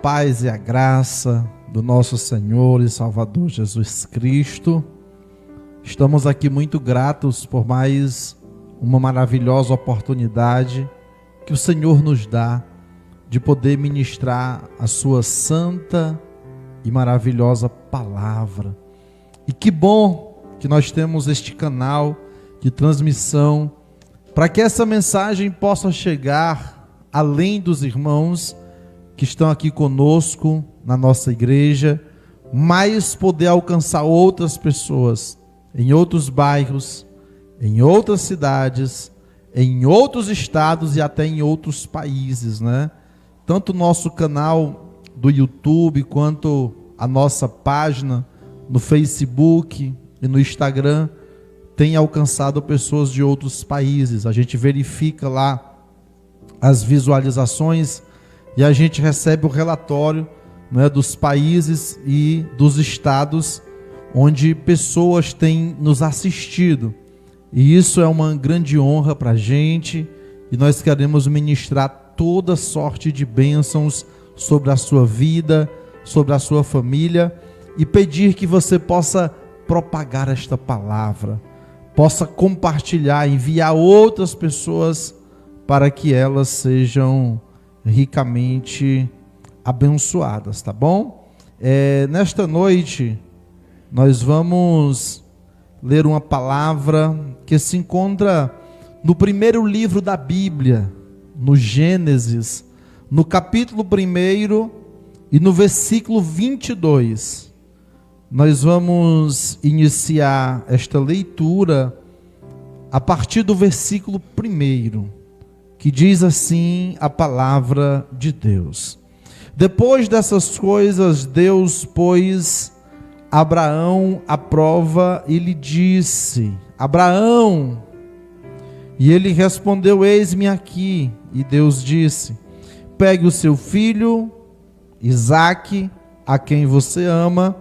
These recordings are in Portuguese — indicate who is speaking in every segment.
Speaker 1: paz e a graça do nosso Senhor e Salvador Jesus Cristo. Estamos aqui muito gratos por mais uma maravilhosa oportunidade que o Senhor nos dá de poder ministrar a sua santa e maravilhosa palavra. E que bom que nós temos este canal de transmissão para que essa mensagem possa chegar além dos irmãos que estão aqui conosco na nossa igreja, mas poder alcançar outras pessoas em outros bairros, em outras cidades, em outros estados e até em outros países, né? Tanto o nosso canal do YouTube quanto a nossa página no Facebook e no Instagram tem alcançado pessoas de outros países. A gente verifica lá as visualizações e a gente recebe o relatório, né, dos países e dos estados onde pessoas têm nos assistido. E isso é uma grande honra para a gente, e nós queremos ministrar toda sorte de bênçãos sobre a sua vida, sobre a sua família, e pedir que você possa propagar esta palavra, possa compartilhar, enviar outras pessoas para que elas sejam ricamente abençoadas, tá bom? Nesta noite nós vamos ler uma palavra que se encontra no primeiro livro da Bíblia, no Gênesis, no capítulo 1 e no versículo 22. Nós vamos iniciar esta leitura a partir do versículo 1, que diz assim a palavra de Deus. Depois dessas coisas, Deus pôs Abraão à prova e lhe disse: Abraão. E ele respondeu: eis-me aqui. E Deus disse: pegue o seu filho Isaque, a quem você ama,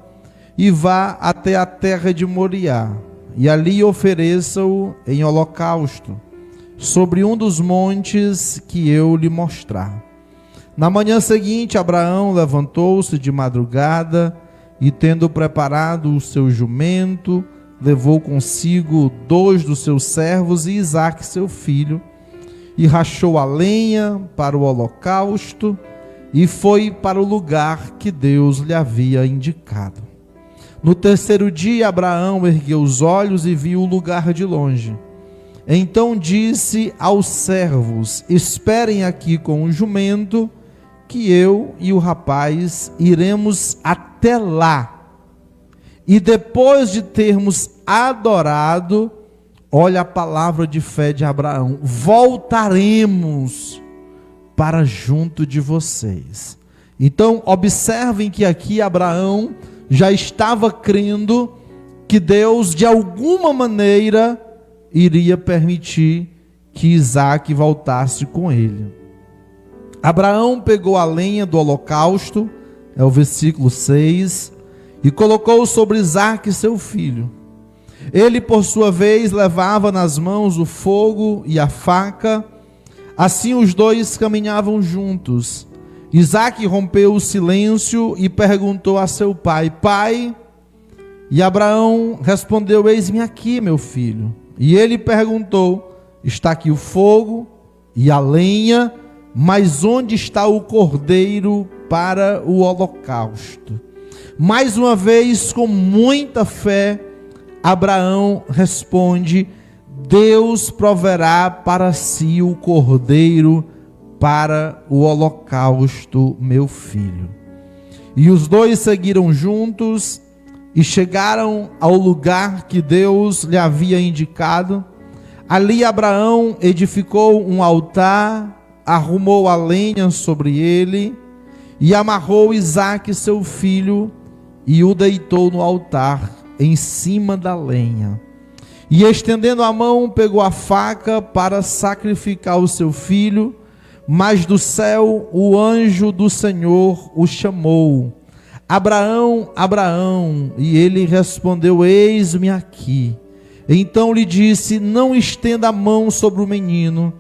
Speaker 1: e vá até a terra de Moriá, e ali ofereça-o em holocausto sobre um dos montes que eu lhe mostrar. Na manhã seguinte, Abraão levantou-se de madrugada e, tendo preparado o seu jumento, levou consigo 2 dos seus servos e Isaque, seu filho, e rachou a lenha para o holocausto e foi para o lugar que Deus lhe havia indicado. No terceiro dia, Abraão ergueu os olhos e viu o lugar de longe. Então disse aos servos: esperem aqui com o jumento, que eu e o rapaz iremos até lá. E depois de termos adorado, olha a palavra de fé de Abraão: voltaremos para junto de vocês. Então observem que aqui Abraão já estava crendo que Deus de alguma maneira iria permitir que Isaque voltasse com ele. Abraão pegou a lenha do holocausto, é o versículo 6, e colocou sobre Isaque, seu filho. Ele, por sua vez, levava nas mãos o fogo e a faca. Assim os dois caminhavam juntos. Isaque rompeu o silêncio e perguntou a seu pai: pai? E Abraão respondeu: eis-me aqui, meu filho. E ele perguntou: está aqui o fogo e a lenha, mas onde está o cordeiro para o holocausto? Mais uma vez, com muita fé, Abraão responde: Deus proverá para si o cordeiro para o holocausto, meu filho. E os dois seguiram juntos e chegaram ao lugar que Deus lhe havia indicado. Ali Abraão edificou um altar, arrumou a lenha sobre ele e amarrou Isaque, seu filho, e o deitou no altar, em cima da lenha. E estendendo a mão, pegou a faca para sacrificar o seu filho, mas do céu o anjo do Senhor o chamou: Abraão, Abraão. E ele respondeu: eis-me aqui. Então lhe disse: não estenda a mão sobre o menino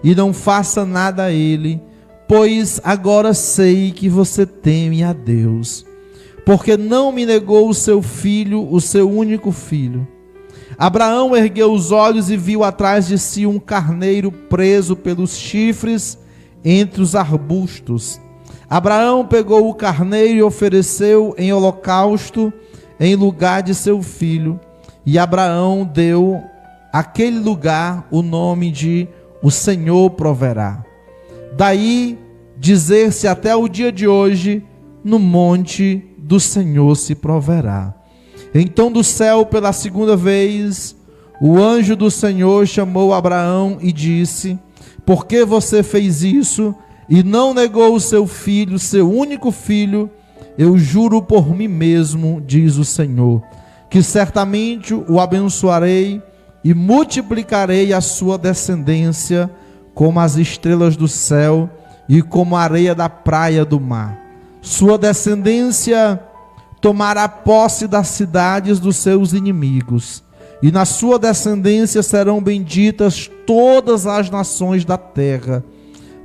Speaker 1: e não faça nada a ele, pois agora sei que você teme a Deus, porque não me negou o seu filho, o seu único filho. Abraão ergueu os olhos e viu atrás de si um carneiro preso pelos chifres entre os arbustos. Abraão pegou o carneiro e ofereceu em holocausto em lugar de seu filho. E Abraão deu àquele lugar o nome de O Senhor Proverá. Daí dizer-se até o dia de hoje, no monte do Senhor se proverá. Então do céu pela segunda vez, o anjo do Senhor chamou Abraão e disse: por que você fez isso e não negou o seu filho, seu único filho? Eu juro por mim mesmo, diz o Senhor, que certamente o abençoarei e multiplicarei a sua descendência como as estrelas do céu e como a areia da praia do mar. Sua descendência tomará posse das cidades dos seus inimigos, e na sua descendência serão benditas todas as nações da terra,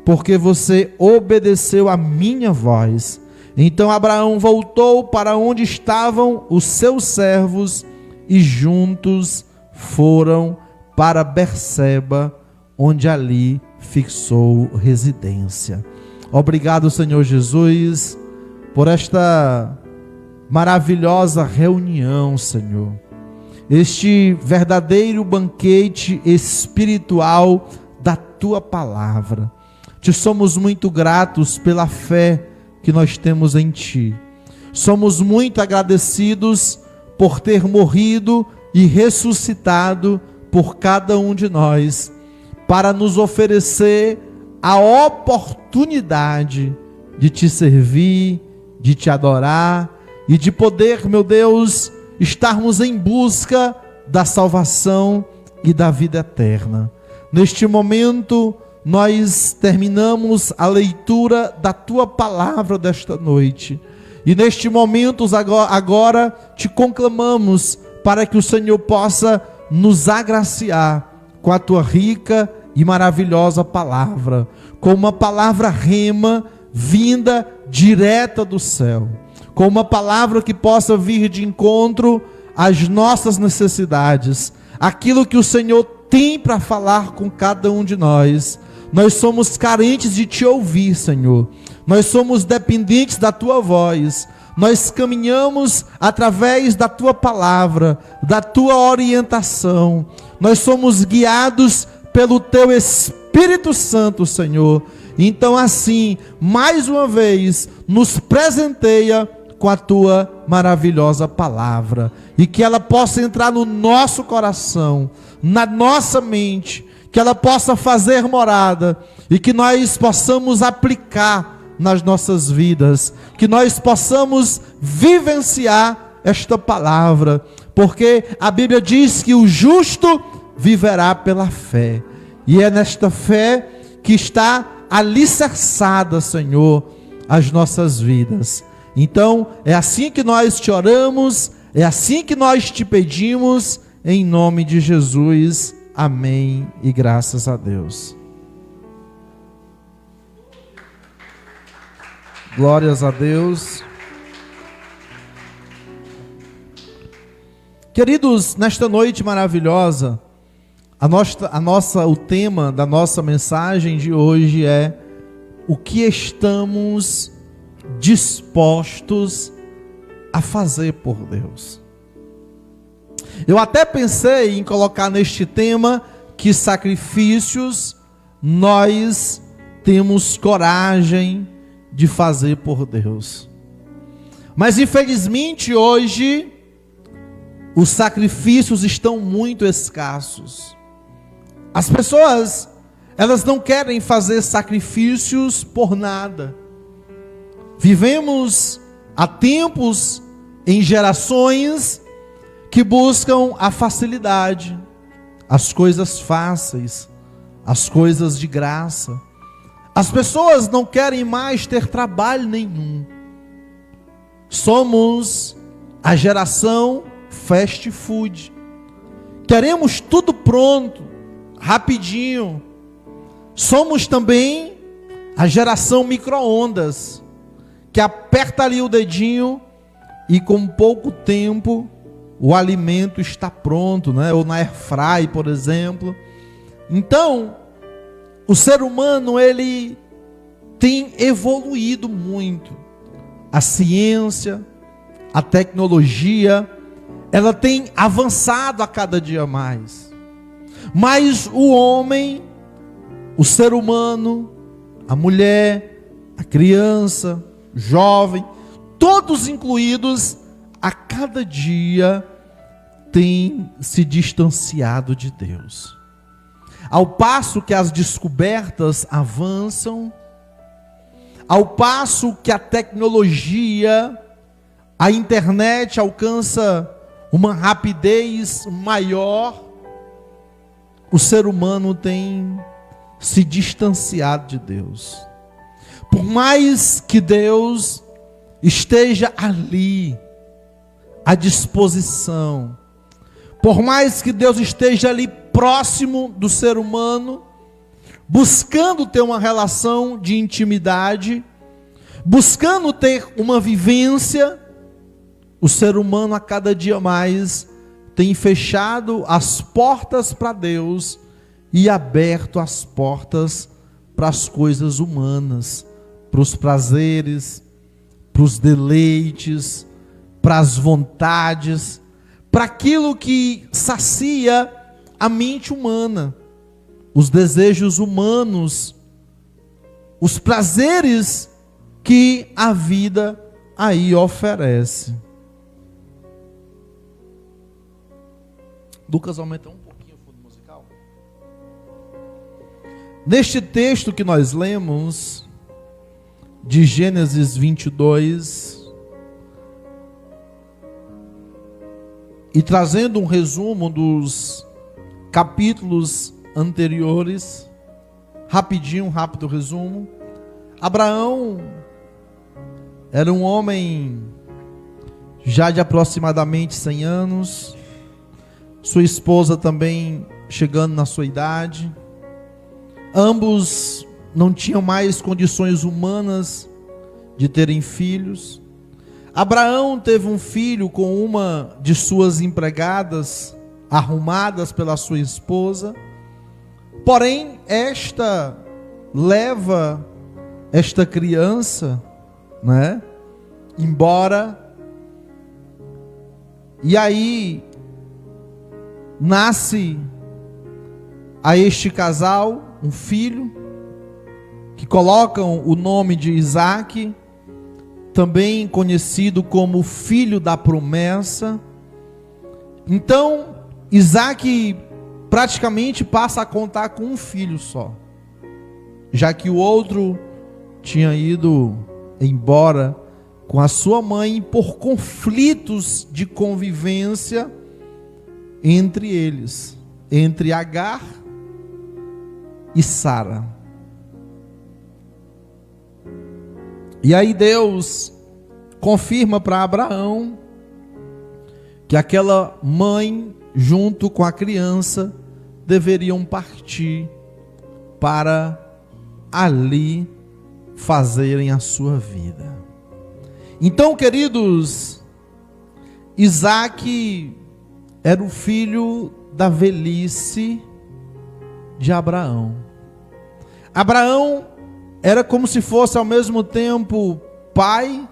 Speaker 1: porque você obedeceu a minha voz. Então Abraão voltou para onde estavam os seus servos e juntos foram para Berseba, onde ali fixou residência. Obrigado, Senhor Jesus, por esta maravilhosa reunião, Senhor. Este verdadeiro banquete espiritual da Tua palavra. Te somos muito gratos pela fé que nós temos em Ti. Somos muito agradecidos por ter morrido e ressuscitado por cada um de nós, para nos oferecer a oportunidade de Te servir, de Te adorar e de poder, meu Deus, estarmos em busca da salvação e da vida eterna. Neste momento, nós terminamos a leitura da Tua palavra desta noite. E neste momento, agora te conclamamos para que o Senhor possa nos agraciar com a Tua rica e maravilhosa palavra, com uma palavra rema vinda direta do céu, com uma palavra que possa vir de encontro às nossas necessidades, aquilo que o Senhor tem para falar com cada um de nós. Nós somos carentes de Te ouvir, Senhor. Nós somos dependentes da Tua voz. Nós caminhamos através da Tua palavra, da Tua orientação. Nós somos guiados pelo Teu Espírito Santo, Senhor. Então assim, mais uma vez, nos presenteia com a Tua maravilhosa palavra, e que ela possa entrar no nosso coração, na nossa mente, que ela possa fazer morada, e que nós possamos aplicar nas nossas vidas, que nós possamos vivenciar esta palavra, porque a Bíblia diz que o justo viverá pela fé, e é nesta fé que está alicerçada, Senhor, as nossas vidas. Então, é assim que nós te oramos, é assim que nós te pedimos, em nome de Jesus. Amém e graças a Deus. Glórias a Deus. Queridos, nesta noite maravilhosa, o tema da nossa mensagem de hoje é: o que estamos dispostos a fazer por Deus? Eu até pensei em colocar neste tema que sacrifícios nós temos coragem de fazer por Deus. Mas infelizmente hoje os sacrifícios estão muito escassos. As pessoas, elas não querem fazer sacrifícios por nada. Vivemos há tempos, em gerações, que buscam a facilidade, as coisas fáceis, as coisas de graça. As pessoas não querem mais ter trabalho nenhum. Somos a geração fast food. Queremos tudo pronto, rapidinho. Somos também A geração micro-ondas, que aperta ali o dedinho e com pouco tempo o alimento está pronto, né? Ou na airfry, por exemplo. Então, o ser humano, ele tem evoluído muito. A ciência, a tecnologia, ela tem avançado a cada dia mais. Mas o homem, o ser humano, a mulher, a criança, o jovem, todos incluídos, a cada dia tem se distanciado de Deus. Ao passo que as descobertas avançam, ao passo que a tecnologia, a internet alcança uma rapidez maior, o ser humano tem se distanciado de Deus. Por mais que Deus esteja ali, à disposição, por mais que Deus esteja ali próximo do ser humano, buscando ter uma relação de intimidade, buscando ter uma vivência, o ser humano a cada dia mais tem fechado as portas para Deus e aberto as portas para as coisas humanas, para os prazeres, para os deleites, para as vontades, para aquilo que sacia a mente humana, os desejos humanos, os prazeres que a vida aí oferece. Lucas, aumenta um pouquinho o fundo musical. Neste texto que nós lemos, de Gênesis 22, e trazendo um resumo dos capítulos anteriores, rápido resumo. Abraão era um homem já de aproximadamente 100 anos, sua esposa também chegando na sua idade. Ambos não tinham mais condições humanas de terem filhos. Abraão teve um filho com uma de suas empregadas, arrumadas pela sua esposa. Porém, esta leva esta criança, né, embora. E aí nasce a este casal um filho, que colocam o nome de Isaque, também conhecido como filho da promessa. Então, Isaque praticamente passa a contar com um filho só, já que o outro tinha ido embora com a sua mãe por conflitos de convivência entre eles, entre Agar e Sara. E aí Deus confirma para Abraão que aquela mãe, junto com a criança, deveriam partir para ali fazerem a sua vida. Então, queridos, Isaque era o filho da velhice de Abraão. Abraão era como se fosse ao mesmo tempo pai,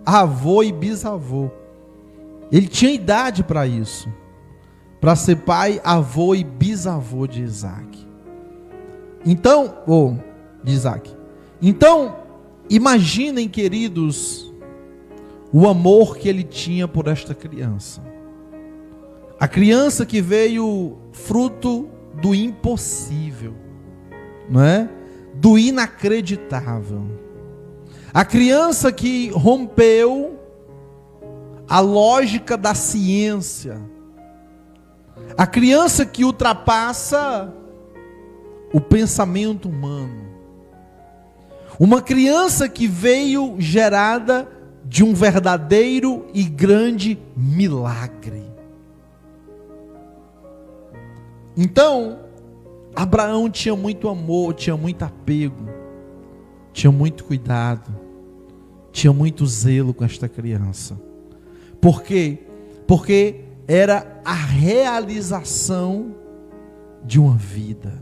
Speaker 1: avô e bisavô. Ele tinha idade para isso, para ser pai, avô e bisavô de Isaque. Então, de Isaque. Então, imaginem, queridos, o amor que ele tinha por esta criança. A criança que veio fruto do impossível, não é? Do inacreditável. A criança que rompeu a lógica da ciência. A criança que ultrapassa o pensamento humano. Uma criança que veio gerada de um verdadeiro e grande milagre. Então, Abraão tinha muito amor, tinha muito apego tinha muito cuidado, tinha muito zelo com esta criança. Por quê? Porque era a realização de uma vida.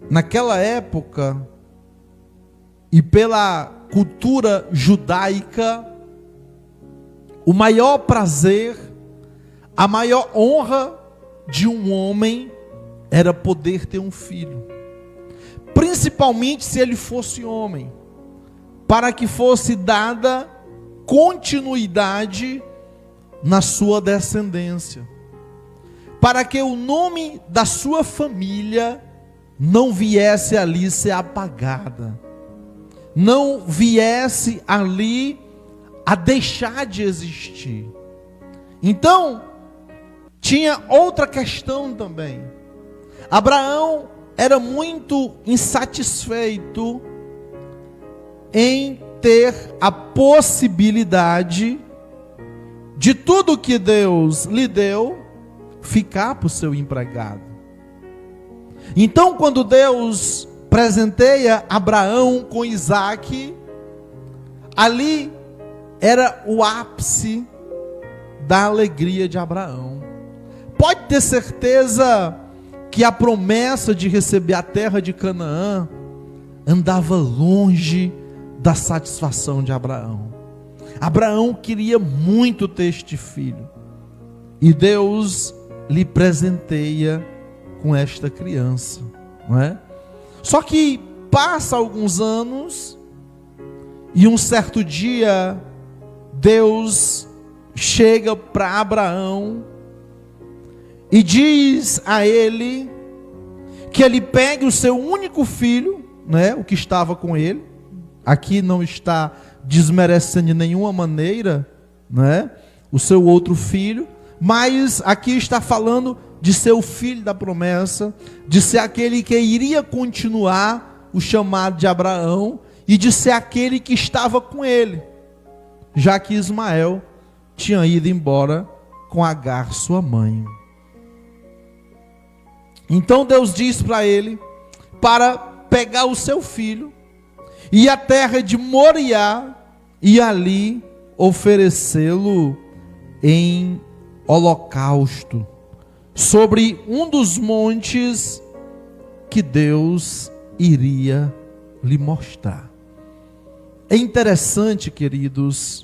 Speaker 1: Naquela época, e pela cultura judaica, o maior prazer, a maior honra de um homem era poder ter um filho. Principalmente se ele fosse homem, para que fosse dada continuidade na sua descendência, para que o nome da sua família não viesse ali ser apagada, não viesse ali a deixar de existir. Então, tinha outra questão também. Abraão era muito insatisfeito em ter a possibilidade de tudo que Deus lhe deu ficar para o seu empregado. Então, quando Deus presenteia Abraão com Isaque, ali era o ápice da alegria de Abraão. Pode ter certeza que a promessa de receber a terra de Canaã andava longe da satisfação de Abraão. Abraão queria muito ter este filho, e Deus lhe presenteia com esta criança, não é? Só que passa alguns anos, e um certo dia Deus chega para Abraão e diz a ele que ele pegue o seu único filho, né, o que estava com ele. Aqui não está desmerecendo de nenhuma maneira, né, o seu outro filho, mas aqui está falando de ser o filho da promessa, de ser aquele que iria continuar o chamado de Abraão, e de ser aquele que estava com ele, já que Ismael tinha ido embora com Agar, sua mãe. Então Deus diz para ele para pegar o seu filho e a terra de Moriá, e ali oferecê-lo em holocausto sobre um dos montes que Deus iria lhe mostrar. É interessante, queridos,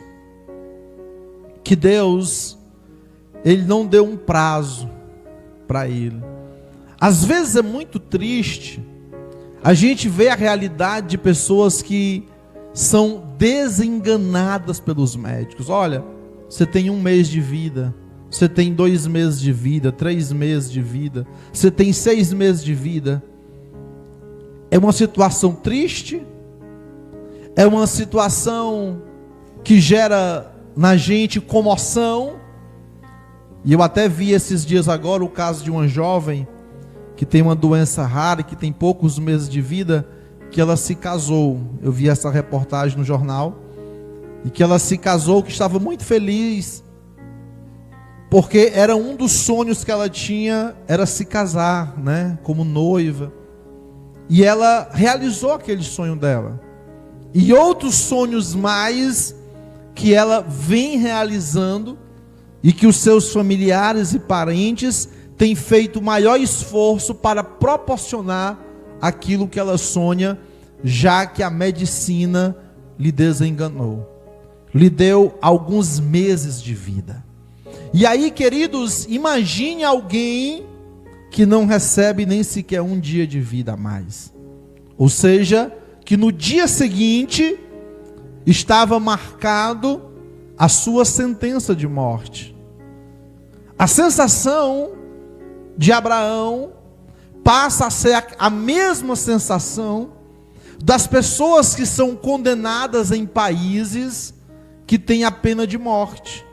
Speaker 1: que Deus, ele não deu um prazo para ele. Às vezes é muito triste a gente ver a realidade de pessoas que são desenganadas pelos médicos. Olha, você tem 1 mês de vida, você tem 2 meses de vida, 3 meses de vida, você tem 6 meses de vida. É uma situação triste, é uma situação que gera na gente comoção. E eu até vi esses dias agora o caso de uma jovem que tem uma doença rara e que tem poucos meses de vida, que ela se casou. Eu vi essa reportagem no jornal, e que ela se casou, que estava muito feliz, porque era um dos sonhos que ela tinha, era se casar, né, como noiva. E ela realizou aquele sonho dela, e outros sonhos mais que ela vem realizando, e que os seus familiares e parentes têm feito o maior esforço para proporcionar aquilo que ela sonha, já que a medicina lhe desenganou, lhe deu alguns meses de vida. E aí, queridos, imagine alguém que não recebe nem sequer 1 dia de vida a mais, ou seja, que no dia seguinte estava marcado a sua sentença de morte. A sensação de Abraão passa a ser a mesma sensação das pessoas que são condenadas em países que têm a pena de morte,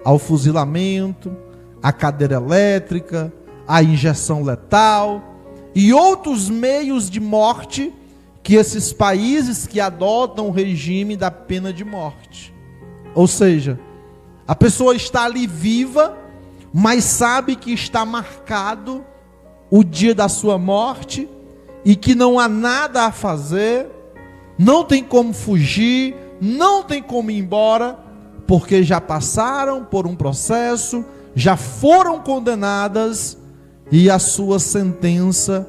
Speaker 1: ao fuzilamento, à cadeira elétrica, à injeção letal e outros meios de morte que esses países que adotam o regime da pena de morte. Ou seja, a pessoa está ali viva, mas sabe que está marcado o dia da sua morte, e que não há nada a fazer, não tem como fugir, não tem como ir embora, porque já passaram por um processo, já foram condenadas, e a sua sentença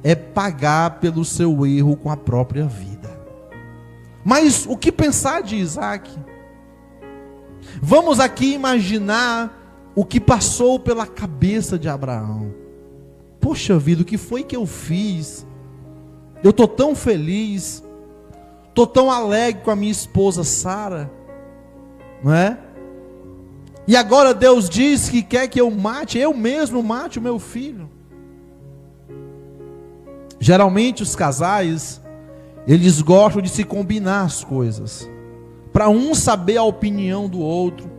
Speaker 1: é pagar pelo seu erro com a própria vida. Mas o que pensar de Isaac? Vamos aqui imaginar o que passou pela cabeça de Abraão. Poxa vida, o que foi que eu fiz? Eu estou tão feliz, estou tão alegre com a minha esposa Sara, não é? E agora Deus diz que quer que eu mesmo mate o meu filho. Geralmente os casais, eles gostam de se combinar as coisas, para um saber a opinião do outro,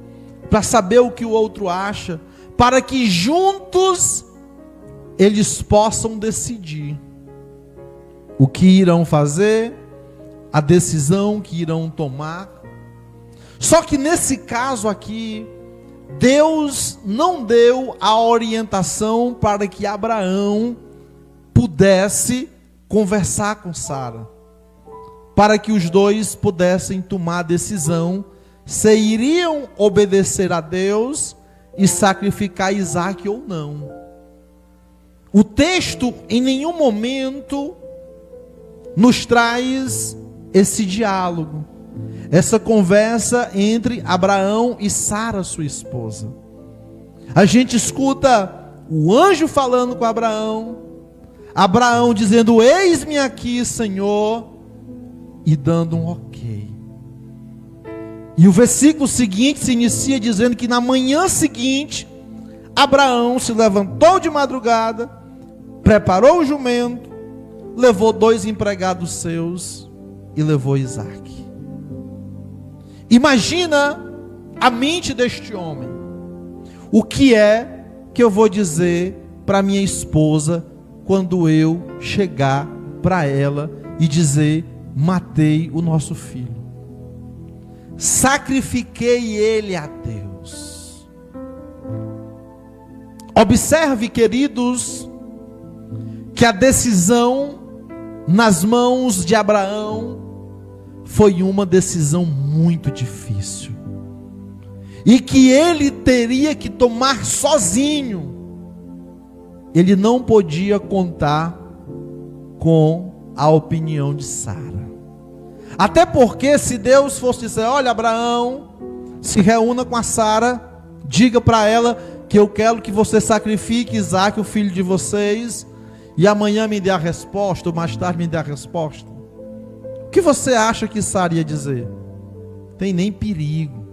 Speaker 1: para saber o que o outro acha, para que juntos eles possam decidir o que irão fazer, a decisão que irão tomar. Só que nesse caso aqui, Deus não deu a orientação para que Abraão pudesse conversar com Sara, para que os dois pudessem tomar a decisão se iriam obedecer a Deus e sacrificar Isaque ou não. O texto em nenhum momento nos traz esse diálogo, essa conversa entre Abraão e Sara, sua esposa. A gente escuta o anjo falando com Abraão, Abraão dizendo: eis-me aqui, Senhor, e dando um ok. E o versículo seguinte se inicia dizendo que na manhã seguinte, Abraão se levantou de madrugada, preparou o jumento, levou 2 empregados seus e levou Isaque. Imagina a mente deste homem. O que é que eu vou dizer para minha esposa quando eu chegar para ela e dizer: matei o nosso filho, sacrifiquei ele a Deus? Observe, queridos, que a decisão nas mãos de Abraão foi uma decisão muito difícil, e que ele teria que tomar sozinho. Ele não podia contar com a opinião de Sara. Até porque se Deus fosse dizer: olha, Abraão, se reúna com a Sara, diga para ela que eu quero que você sacrifique Isaque, o filho de vocês, e amanhã me dê a resposta, ou mais tarde me dê a resposta. O que você acha que Sara ia dizer? Tem nem perigo,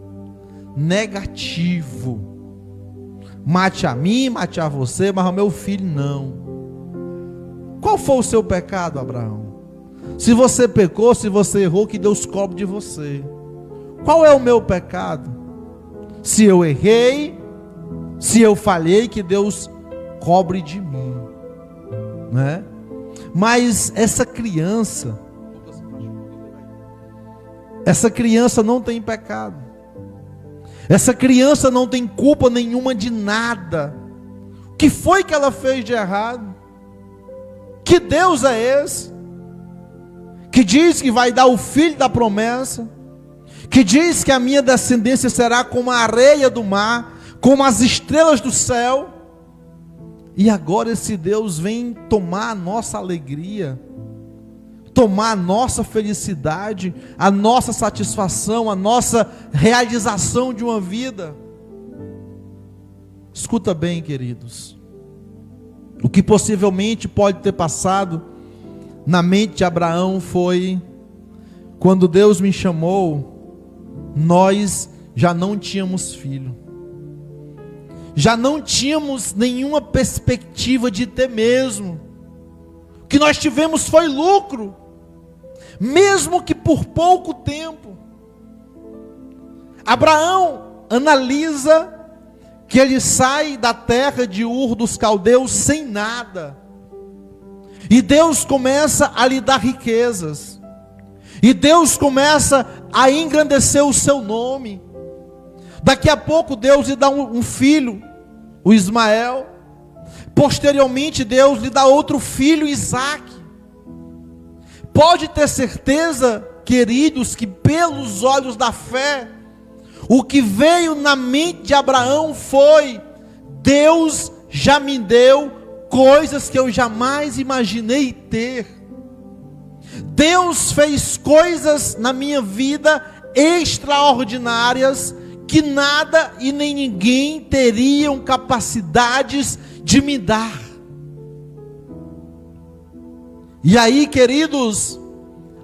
Speaker 1: negativo. Mate a mim, mate a você, mas ao meu filho não. Qual foi o seu pecado, Abraão? Se você pecou, se você errou, que Deus cobre de você. Qual é o meu pecado? Se eu errei, se eu falhei, que Deus cobre de mim, né? Mas essa criança não tem pecado. Essa criança não tem culpa nenhuma de nada. O que foi que ela fez de errado? Que Deus é esse que diz que vai dar o filho da promessa, que diz que a minha descendência será como a areia do mar, como as estrelas do céu? E agora esse Deus vem tomar a nossa alegria, tomar a nossa felicidade, a nossa satisfação, a nossa realização de uma vida. Escuta bem, queridos, o que possivelmente pode ter passado na mente de Abraão foi: quando Deus me chamou, nós já não tínhamos filho, já não tínhamos nenhuma perspectiva de ter mesmo. O que nós tivemos foi lucro, mesmo que por pouco tempo. Abraão analisa que ele sai da terra de Ur dos Caldeus sem nada, e Deus começa a lhe dar riquezas, e Deus começa a engrandecer o seu nome. Daqui a pouco Deus lhe dá um filho, o Ismael. Posteriormente Deus lhe dá outro filho, Isaque. Pode ter certeza, queridos, que pelos olhos da fé, o que veio na mente de Abraão foi: Deus já me deu coisas que eu jamais imaginei ter. Deus fez coisas na minha vida extraordinárias que nada e nem ninguém teriam capacidades de me dar. E aí, queridos,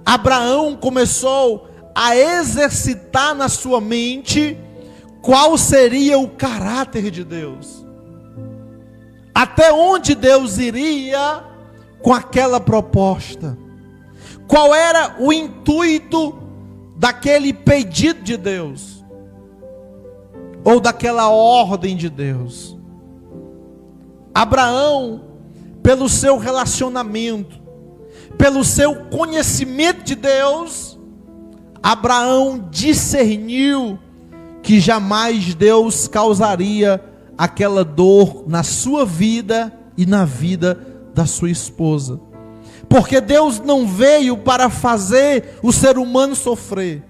Speaker 1: Abraão começou a exercitar na sua mente qual seria o caráter de Deus, até onde Deus iria com aquela proposta, qual era o intuito daquele pedido de Deus, ou daquela ordem de Deus. Abraão, pelo seu relacionamento, pelo seu conhecimento de Deus, Abraão discerniu que jamais Deus causaria aquela dor na sua vida e na vida da sua esposa. Porque Deus não veio para fazer o ser humano sofrer.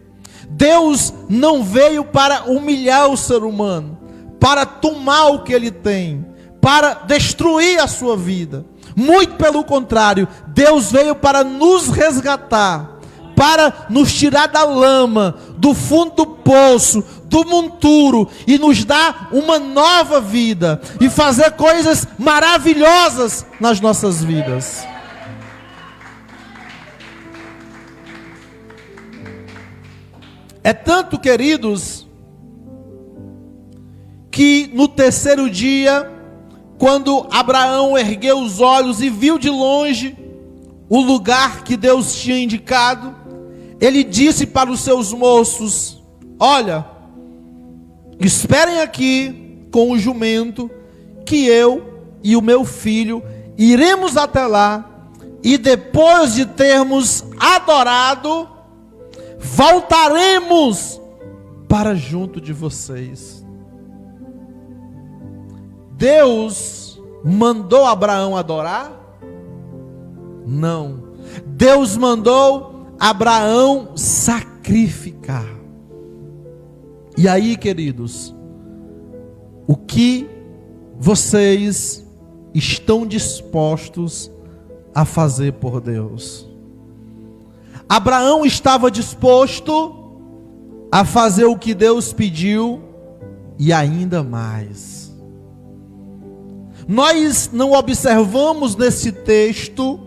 Speaker 1: Deus não veio para humilhar o ser humano, para tomar o que ele tem, para destruir a sua vida. Muito pelo contrário, Deus veio para nos resgatar, para nos tirar da lama, do fundo do poço, do monturo, e nos dar uma nova vida, e fazer coisas maravilhosas nas nossas vidas. É tanto, queridos, que no terceiro dia, quando Abraão ergueu os olhos e viu de longe o lugar que Deus tinha indicado, ele disse para os seus moços: olha, esperem aqui com o jumento, que eu e o meu filho iremos até lá, e depois de termos adorado, voltaremos para junto de vocês. Deus mandou Abraão adorar? Não. Deus mandou Abraão sacrificar. E aí, queridos, o que vocês estão dispostos a fazer por Deus? Abraão estava disposto a fazer o que Deus pediu e ainda mais. Nós não observamos nesse texto,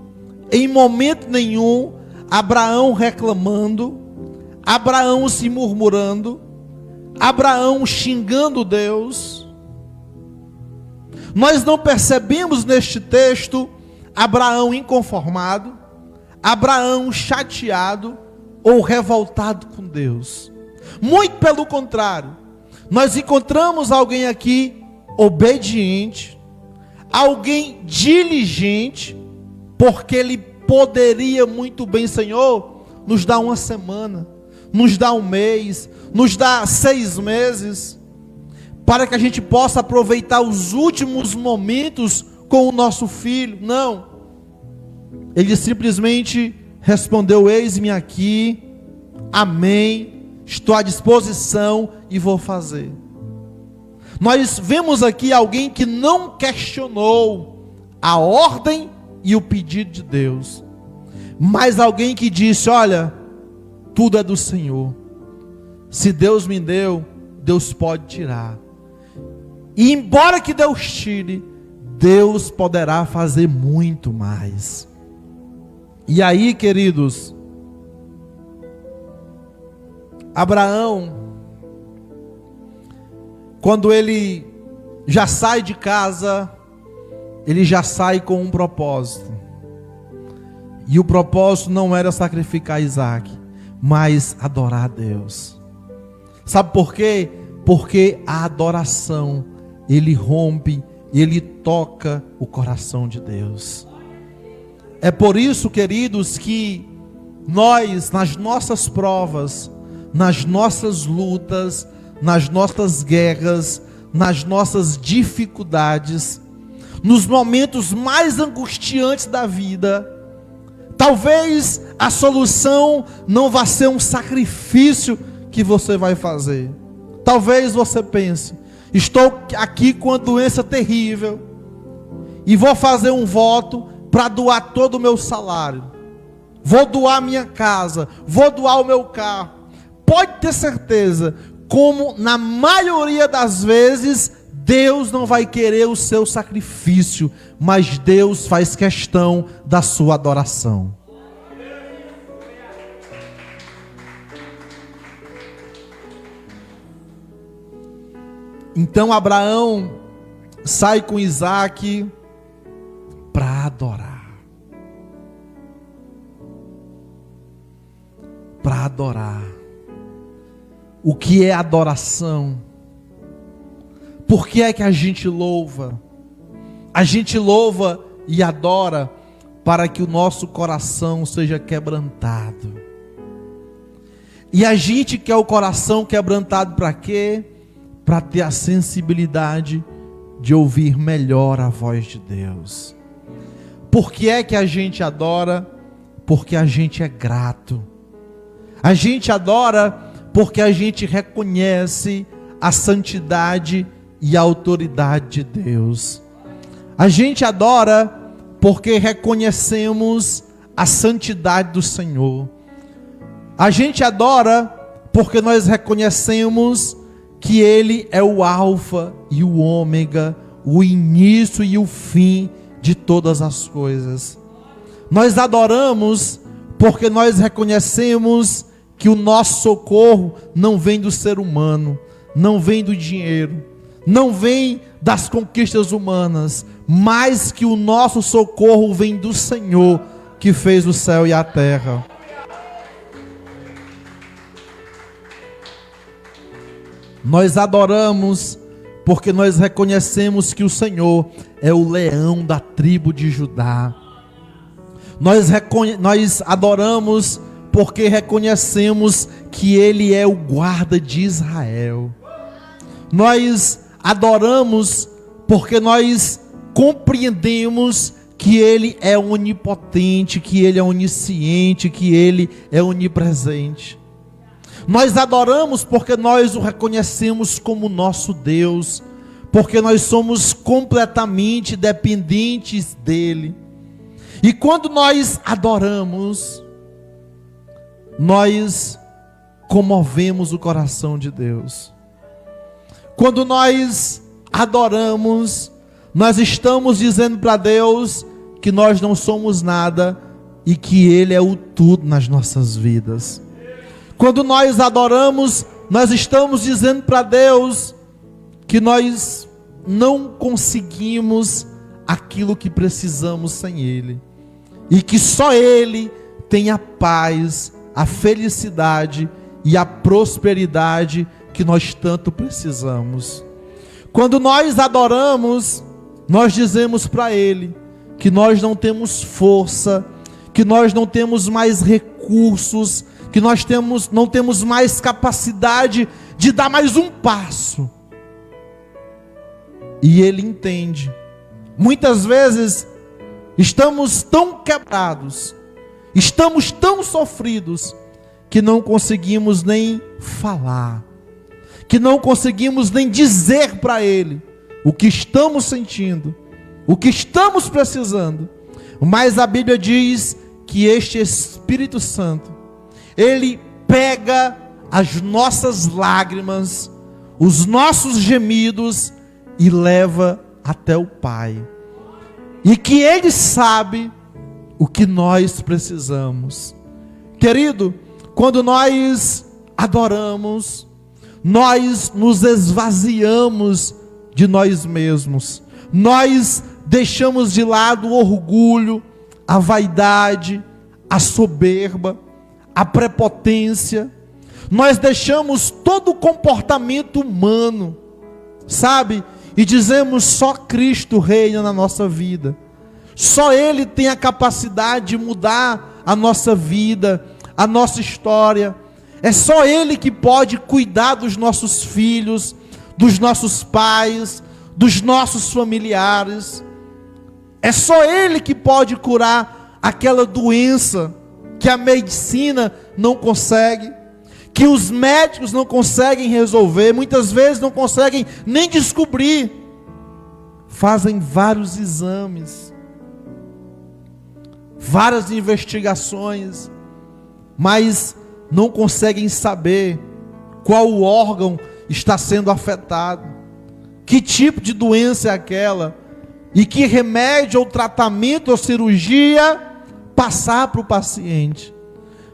Speaker 1: em momento nenhum, Abraão reclamando, Abraão se murmurando, Abraão xingando Deus. Nós não percebemos neste texto Abraão inconformado, Abraão chateado ou revoltado com Deus. Muito pelo contrário, nós encontramos alguém aqui obediente, alguém diligente, porque ele poderia muito bem: Senhor, nos dá uma semana, nos dá um mês, nos dá 6 meses, para que a gente possa aproveitar os últimos momentos com o nosso filho. Não, ele simplesmente respondeu: eis-me aqui, amém, estou à disposição e vou fazer. Nós vemos aqui alguém que não questionou a ordem e o pedido de Deus, mas alguém que disse: olha, tudo é do Senhor, se Deus me deu, Deus pode tirar, e embora que Deus tire, Deus poderá fazer muito mais. E aí, queridos, Abraão, quando ele já sai de casa, ele já sai com um propósito. E o propósito não era sacrificar Isaac, mas adorar a Deus. Sabe por quê? Porque a adoração, ele rompe, ele toca o coração de Deus. É por isso, queridos, que nós, nas nossas provas, nas nossas lutas, nas nossas guerras, nas nossas dificuldades, nos momentos mais angustiantes da vida, Talvez a solução não vá ser um sacrifício que você vai fazer. Talvez você pense: estou aqui com uma doença terrível e vou fazer um voto para doar todo o meu salário. Vou doar minha casa, vou doar o meu carro. Pode ter certeza, como na maioria das vezes, Deus não vai querer o seu sacrifício, mas Deus faz questão da sua adoração. Então Abraão sai com Isaac para adorar. Para adorar. O que é adoração? Por que é que a gente louva? A gente louva e adora para que o nosso coração seja quebrantado. E a gente quer o coração quebrantado para quê? Para ter a sensibilidade de ouvir melhor a voz de Deus. Por que é que a gente adora? Porque a gente é grato. A gente adora porque a gente reconhece a santidade e a autoridade de Deus. A gente adora porque reconhecemos a santidade do Senhor. A gente adora porque nós reconhecemos que Ele é o alfa e o ômega, o início e o fim de todas as coisas. Nós adoramos porque nós reconhecemos que o nosso socorro não vem do ser humano, não vem do dinheiro, não vem das conquistas humanas, mas que o nosso socorro vem do Senhor, que fez o céu e a terra. Nós adoramos porque nós reconhecemos que o Senhor é o leão da tribo de Judá. Nós adoramos porque reconhecemos que Ele é o guarda de Israel. Nós adoramos porque nós compreendemos que Ele é onipotente, que Ele é onisciente, que Ele é onipresente. Nós adoramos porque nós o reconhecemos como nosso Deus, porque nós somos completamente dependentes dEle. E quando nós adoramos, nós comovemos o coração de Deus. Quando nós adoramos, nós estamos dizendo para Deus que nós não somos nada e que Ele é o tudo nas nossas vidas. Quando nós adoramos, nós estamos dizendo para Deus que nós não conseguimos aquilo que precisamos sem Ele, e que só Ele tem a paz, a felicidade e a prosperidade que nós tanto precisamos. Quando nós adoramos, nós dizemos para Ele que nós não temos força, que nós não temos mais recursos, que nós não temos mais capacidade de dar mais um passo. E Ele entende. Muitas vezes estamos tão quebrados, estamos tão sofridos, que não conseguimos nem falar, que não conseguimos nem dizer para Ele o que estamos sentindo, o que estamos precisando. Mas a Bíblia diz que este Espírito Santo, Ele pega as nossas lágrimas, os nossos gemidos e leva até o Pai. E que Ele sabe o que nós precisamos. Querido, quando nós adoramos, nós nos esvaziamos de nós mesmos. Nós deixamos de lado o orgulho, a vaidade, a soberba, a prepotência. Nós deixamos todo o comportamento humano, sabe? E dizemos: só Cristo reina na nossa vida. Só Ele tem a capacidade de mudar a nossa vida, a nossa história. É só Ele que pode cuidar dos nossos filhos, dos nossos pais, dos nossos familiares. É só Ele que pode curar aquela doença que a medicina não consegue, que os médicos não conseguem resolver, muitas vezes não conseguem nem descobrir. Fazem vários exames, várias investigações, mas não conseguem saber qual o órgão está sendo afetado, que tipo de doença é aquela, e que remédio ou tratamento ou cirurgia passar para o paciente.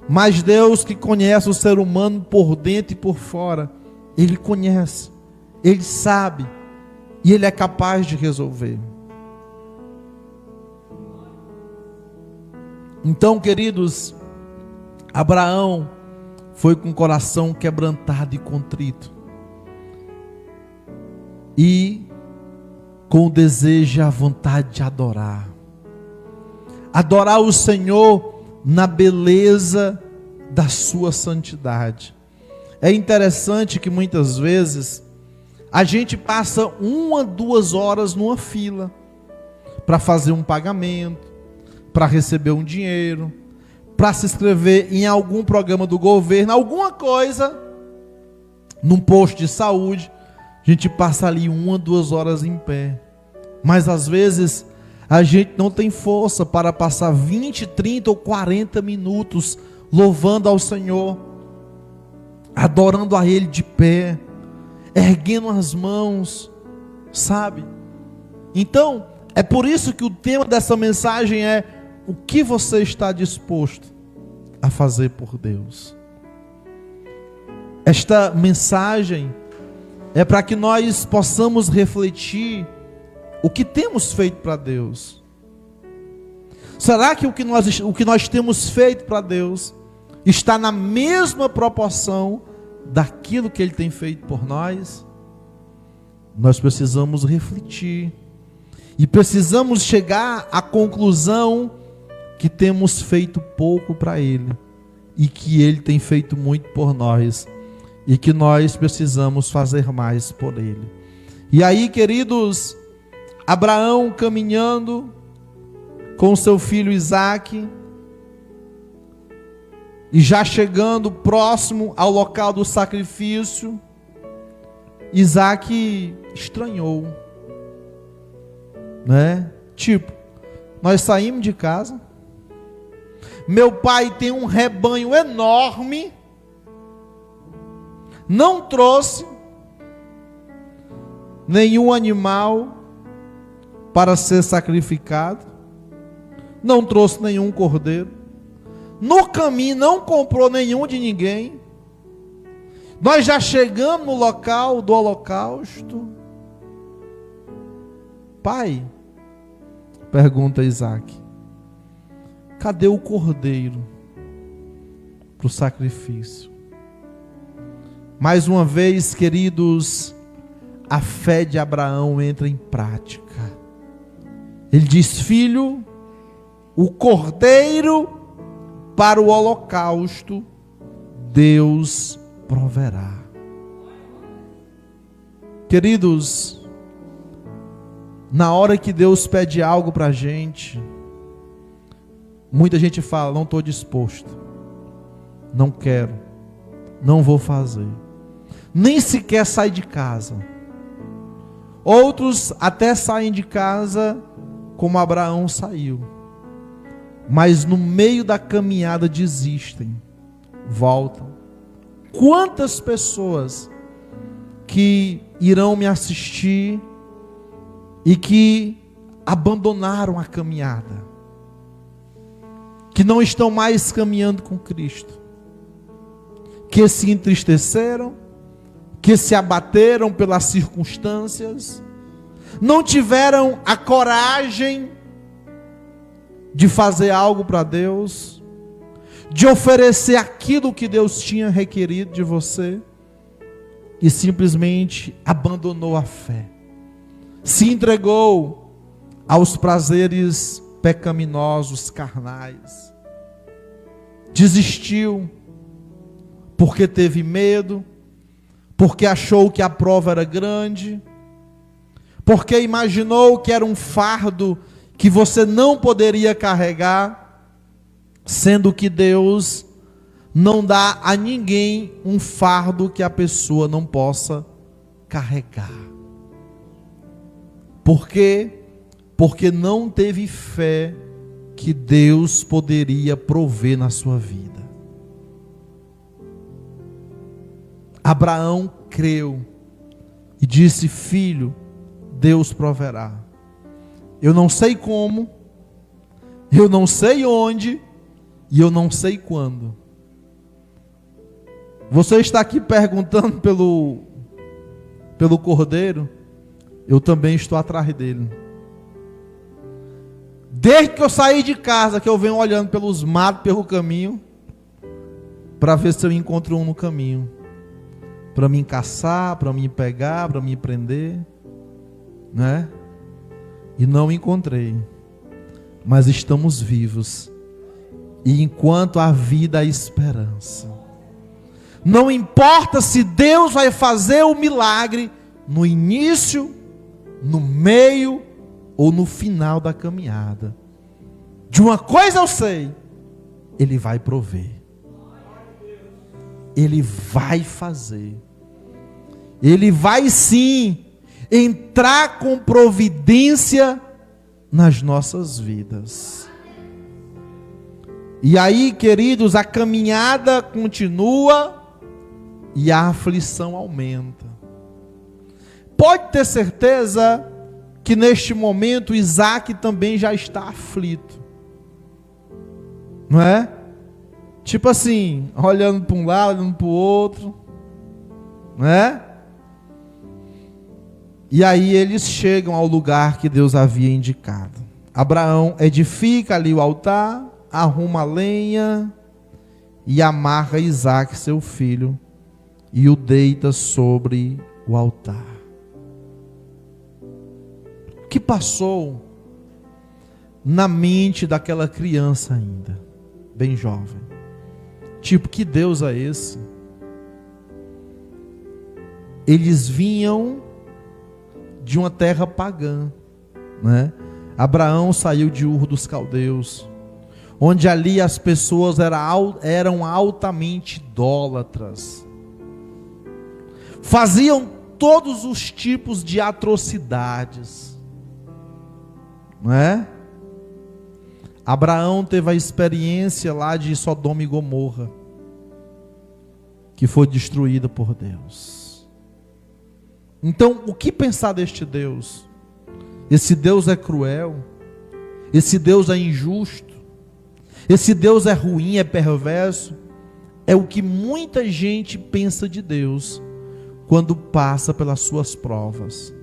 Speaker 1: Mas Deus, que conhece o ser humano por dentro e por fora, Ele conhece, Ele sabe, e Ele é capaz de resolver. Então, queridos, Abraão foi com o coração quebrantado e contrito, e com o desejo e a vontade de adorar o Senhor na beleza da sua santidade. É interessante que muitas vezes a gente passa 1 a 2 horas numa fila para fazer um pagamento, para receber um dinheiro, para se inscrever em algum programa do governo, alguma coisa, num posto de saúde. A gente passa ali 1 a 2 horas em pé, mas às vezes a gente não tem força para passar 20, 30 ou 40 minutos louvando ao Senhor, adorando a Ele de pé, erguendo as mãos, sabe? Então, é por isso que o tema dessa mensagem é: o que você está disposto a fazer por Deus? Esta mensagem é para que nós possamos refletir o que temos feito para Deus. Será que o que nós temos feito para Deus está na mesma proporção daquilo que Ele tem feito por nós? Nós precisamos refletir e precisamos chegar à conclusão que temos feito pouco para Ele e que Ele tem feito muito por nós e que nós precisamos fazer mais por Ele. E aí, queridos, Abraão caminhando com seu filho Isaque, e já chegando próximo ao local do sacrifício, Isaque estranhou, né? Tipo, nós saímos de casa, meu pai tem um rebanho enorme, não trouxe nenhum animal para ser sacrificado, não trouxe nenhum cordeiro, no caminho não comprou nenhum de ninguém, nós já chegamos no local do holocausto. Pai, pergunta Isaque, cadê o cordeiro para o sacrifício? Mais uma vez, queridos, a fé de Abraão entra em prática. Ele diz: filho, o cordeiro para o holocausto, Deus proverá. Queridos, na hora que Deus pede algo para a gente, muita gente fala: não estou disposto, não quero, não vou fazer, nem sequer sai de casa. Outros até saem de casa como Abraão saiu, mas no meio da caminhada desistem, voltam. Quantas pessoas que irão me assistir e que abandonaram a caminhada, que não estão mais caminhando com Cristo, que se entristeceram, que se abateram pelas circunstâncias, não tiveram a coragem de fazer algo para Deus, de oferecer aquilo que Deus tinha requerido de você, e simplesmente abandonou a fé, se entregou aos prazeres pecaminosos, carnais, desistiu, porque teve medo, porque achou que a prova era grande, porque imaginou que era um fardo que você não poderia carregar, sendo que Deus não dá a ninguém um fardo que a pessoa não possa carregar. Por quê? Porque não teve fé que Deus poderia prover na sua vida. Abraão creu e disse: filho, Deus proverá. Eu não sei como, eu não sei onde e eu não sei quando. Você está aqui perguntando pelo cordeiro, eu também estou atrás dele. Desde que eu saí de casa, que eu venho olhando pelos matos, pelo caminho, para ver se eu encontro um no caminho, para me caçar, para me pegar, para me prender, né? E não encontrei. Mas estamos vivos. E enquanto há vida, há esperança. Não importa se Deus vai fazer o milagre no início, no meio ou no final da caminhada. De uma coisa eu sei, Ele vai prover. Ele vai fazer. Ele vai sim entrar com providência nas nossas vidas. E aí, queridos, a caminhada continua e a aflição aumenta. Pode ter certeza que neste momento Isaac também já está aflito, não é? Tipo assim, olhando para um lado, olhando para o outro, não é? E aí eles chegam ao lugar que Deus havia indicado. Abraão edifica ali o altar, arruma a lenha e amarra Isaac, seu filho, e o deita sobre o altar. O que passou na mente daquela criança ainda, bem jovem? Tipo, que Deus é esse? Eles vinham de uma terra pagã, né? Abraão saiu de Ur dos Caldeus, onde ali as pessoas eram altamente idólatras, faziam todos os tipos de atrocidades, não é? Abraão teve a experiência lá de Sodoma e Gomorra, que foi destruída por Deus. Então, o que pensar deste Deus? Esse Deus é cruel, esse Deus é injusto, esse Deus é ruim, é perverso. É o que muita gente pensa de Deus quando passa pelas suas provas.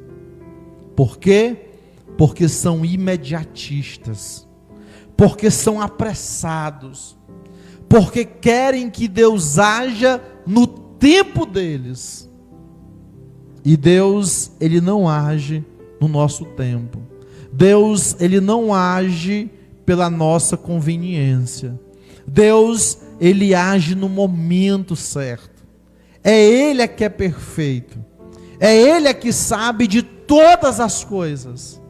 Speaker 1: Por quê? Porque são imediatistas, porque são apressados, porque querem que Deus haja no tempo deles. E Deus, Ele não age no nosso tempo. Deus, Ele não age pela nossa conveniência. Deus, Ele age no momento certo. É Ele que é perfeito. É Ele que sabe de todas as coisas.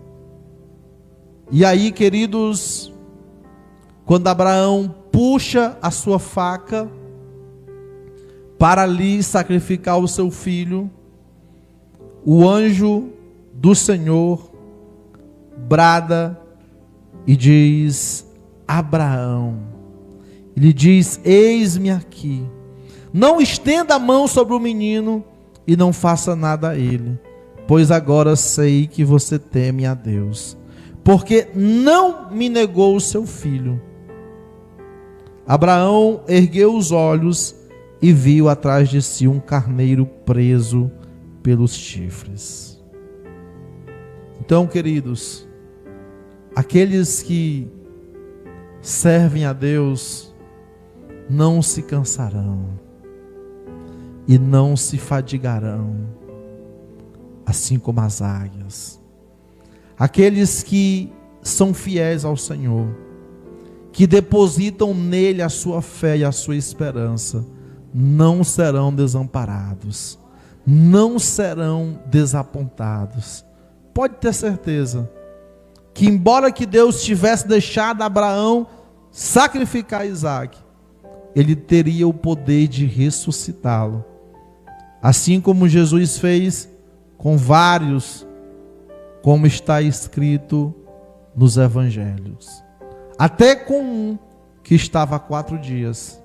Speaker 1: E aí, queridos, quando Abraão puxa a sua faca para ali sacrificar o seu filho, o anjo do Senhor brada e diz: Abraão, ele diz: eis-me aqui, não estenda a mão sobre o menino e não faça nada a ele, pois agora sei que você teme a Deus, porque não me negou o seu filho. Abraão ergueu os olhos e viu atrás de si um carneiro preso pelos chifres. Então, queridos, aqueles que servem a Deus não se cansarão e não se fadigarão, assim como as águias. Aqueles que são fiéis ao Senhor, que depositam nele a sua fé e a sua esperança, não serão desamparados, não serão desapontados. Pode ter certeza que, embora que Deus tivesse deixado Abraão sacrificar Isaac, ele teria o poder de ressuscitá-lo. Assim como Jesus fez com vários, como está escrito nos evangelhos. Até com um que estava há 4 dias,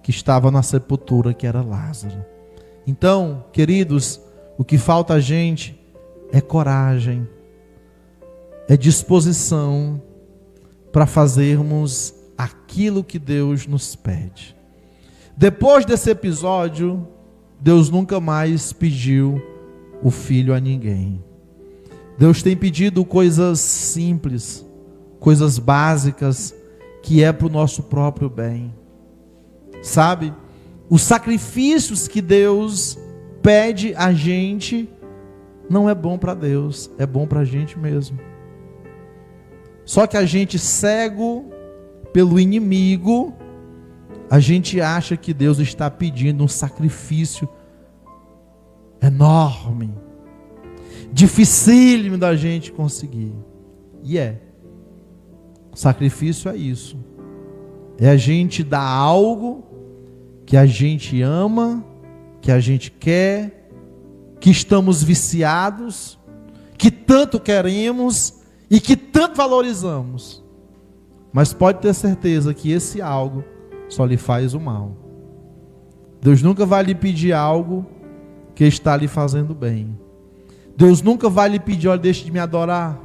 Speaker 1: que estava na sepultura, que era Lázaro. Então, queridos, o que falta a gente é coragem, é disposição para fazermos aquilo que Deus nos pede. Depois desse episódio, Deus nunca mais pediu o filho a ninguém. Deus tem pedido coisas simples, coisas básicas, que é para o nosso próprio bem. Sabe? Os sacrifícios que Deus pede a gente não é bom para Deus, é bom para a gente mesmo. Só que a gente, cego pelo inimigo, a gente acha que Deus está pedindo um sacrifício enorme, dificílimo da gente conseguir. E sacrifício é isso. É a gente dar algo que a gente ama, que a gente quer, que estamos viciados, que tanto queremos e que tanto valorizamos. Mas pode ter certeza que esse algo só lhe faz o mal. Deus nunca vai lhe pedir algo que está lhe fazendo bem. Deus nunca vai lhe pedir: olha, deixe de me adorar,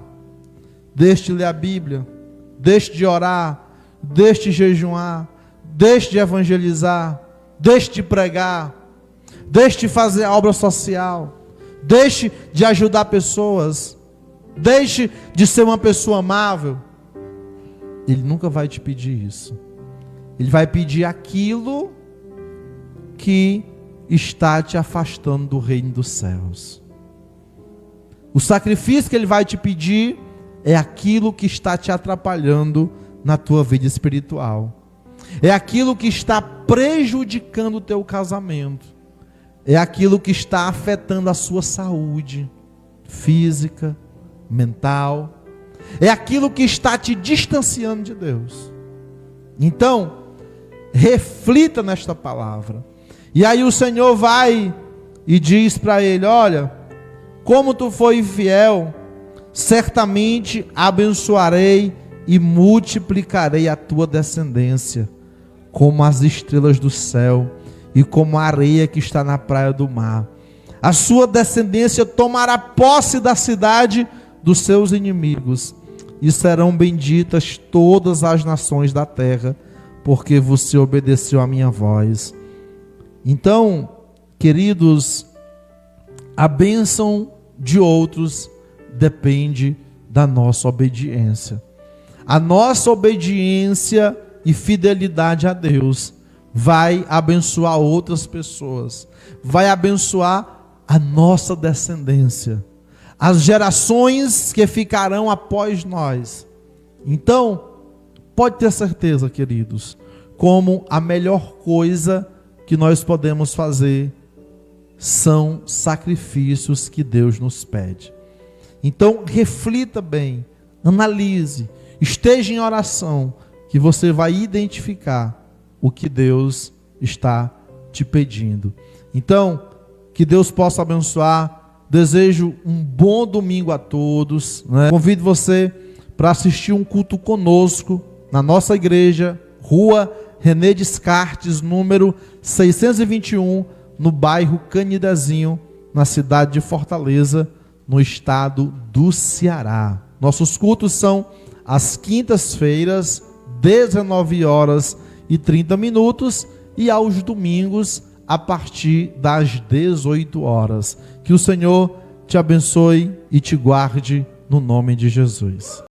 Speaker 1: deixe de ler a Bíblia, deixe de orar, deixe de jejuar, deixe de evangelizar, deixe de pregar, deixe de fazer a obra social, deixe de ajudar pessoas, deixe de ser uma pessoa amável. Ele nunca vai te pedir isso. Ele vai pedir aquilo que está te afastando do reino dos céus. O sacrifício que Ele vai te pedir é aquilo que está te atrapalhando na tua vida espiritual. É aquilo que está prejudicando o teu casamento. É aquilo que está afetando a sua saúde física, mental. É aquilo que está te distanciando de Deus. Então, reflita nesta palavra. E aí o Senhor vai e diz para ele: olha, como tu foi fiel, certamente abençoarei e multiplicarei a tua descendência, como as estrelas do céu e como a areia que está na praia do mar. A sua descendência tomará posse da cidade dos seus inimigos, e serão benditas todas as nações da terra, porque você obedeceu a minha voz. Então, queridos, a bênção de outros depende da nossa obediência. A nossa obediência e fidelidade a Deus vai abençoar outras pessoas, vai abençoar a nossa descendência, as gerações que ficarão após nós. Então, pode ter certeza, queridos, como a melhor coisa que nós podemos fazer são sacrifícios que Deus nos pede. Então, reflita bem, analise, esteja em oração, que você vai identificar o que Deus está te pedindo. Então, que Deus possa abençoar. Desejo um bom domingo a todos, né? Convido você para assistir um culto conosco na nossa igreja, Rua René Descartes, número 621, no bairro Canidezinho, na cidade de Fortaleza, no estado do Ceará. Nossos cultos são às quintas-feiras, 19h30, e aos domingos, a partir das 18 horas. Que o Senhor te abençoe e te guarde no nome de Jesus.